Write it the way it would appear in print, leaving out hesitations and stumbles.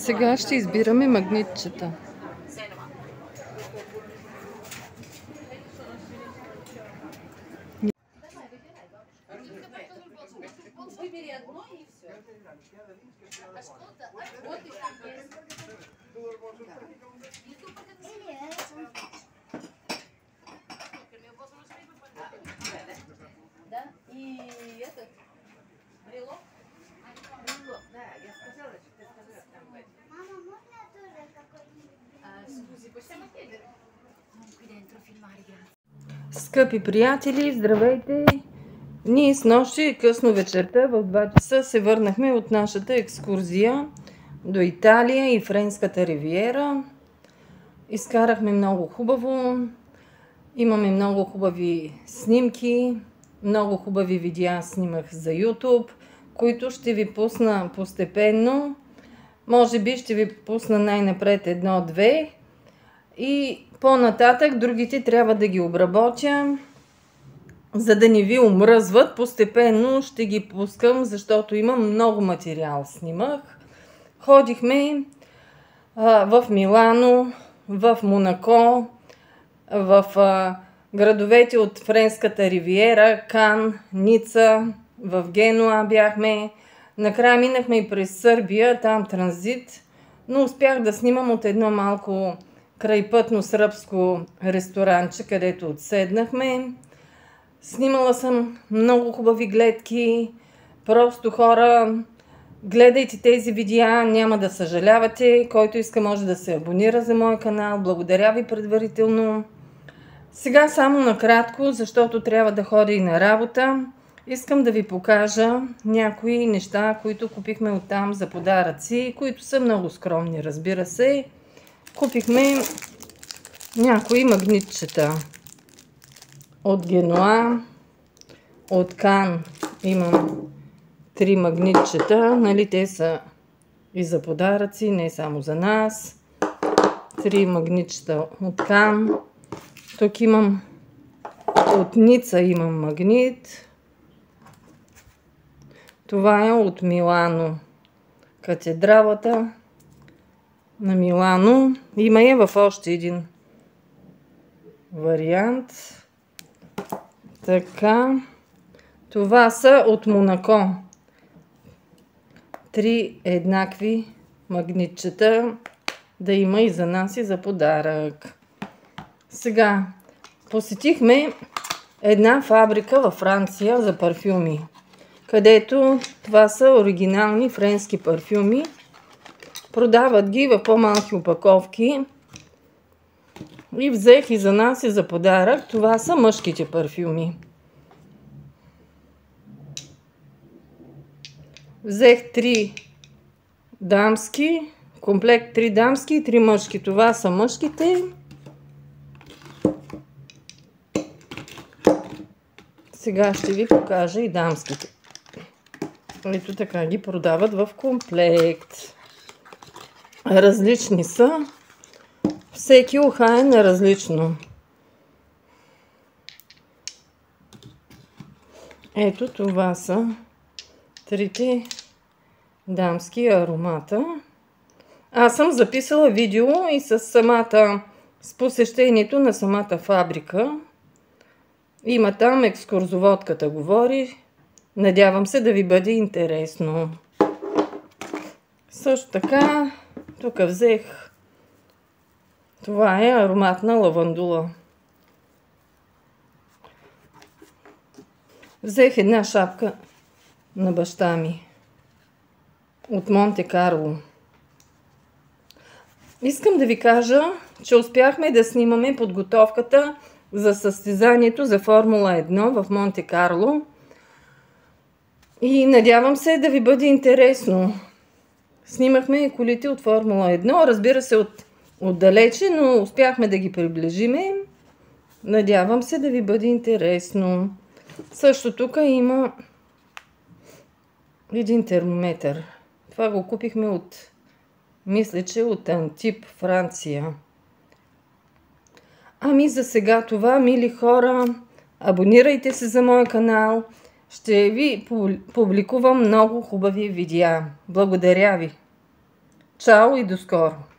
Сега ще избираме магнитчета. Скъпи приятели, здравейте! Ние с нощи късно вечерта в 2 часа се върнахме от нашата екскурзия до Италия и Френската ривиера. Изкарахме много хубаво. Имаме много хубави снимки, много хубави видеа снимах за YouTube, които ще ви пусна постепенно. Може би ще ви пусна най-напред 1-2 и по-нататък другите трябва да ги обработя, за да не ви омръзват. Постепенно ще ги пускам, защото имам много материал снимах. Ходихме в Милано, в Монако, в градовете от Френската ривиера, Кан, Ница, в Генуа бяхме. Накрая минахме и през Сърбия, там транзит, но успях да снимам от едно малко крайпътно сръбско ресторанче, където отседнахме. Снимала съм много хубави гледки. Просто хора, гледайте тези видеа, няма да съжалявате. Който иска може да се абонира за моя канал. Благодаря ви предварително. Сега само накратко, защото трябва да ходя и на работа. Искам да ви покажа някои неща, които купихме оттам за подаръци, които са много скромни, разбира се. Купихме някои магнитчета от Генуа, от Кан имам 3 магнитчета, нали, те са и за подаръци, не само за нас. 3 магнитчета от Кан. Тук имам от Ница имам магнит. Това е от Милано, катедралата на Милано. Има я в още един вариант. Така. Това са от Монако. 3 еднакви магнитчета. Да има и за нас и за подарък. Сега посетихме една фабрика във Франция за парфюми, където това са оригинални френски парфюми. Продават ги в по-малки опаковки. И взех и за нас и за подарък. Това са мъжките парфюми. Взех 3 дамски, комплект 3 дамски и 3 мъжки. Това са мъжките. Сега ще ви покажа и дамските. Ето така ги продават в комплект. Различни са. Всеки ухаен е различно. Ето това са 3 дамски аромата. Аз съм записала видео и с посещението на самата фабрика. Има там, екскурзоводката говори. Надявам се да ви бъде интересно. Също така, тук взех, това е ароматна лавандула. Взех една шапка на баща ми от Монте Карло. Искам да ви кажа, че успяхме да снимаме подготовката за състезанието за Формула 1 в Монте Карло. И надявам се да ви бъде интересно. Снимахме колите от Формула 1, разбира се отдалече, но успяхме да ги приближиме. Надявам се да ви бъде интересно. Също тук има един термометър. Това го купихме мисля, че от Антип, Франция. Ами за сега това, мили хора, абонирайте се за моя канал. Ще ви публикувам много хубави видеа. Благодаря ви! Чао и до скоро!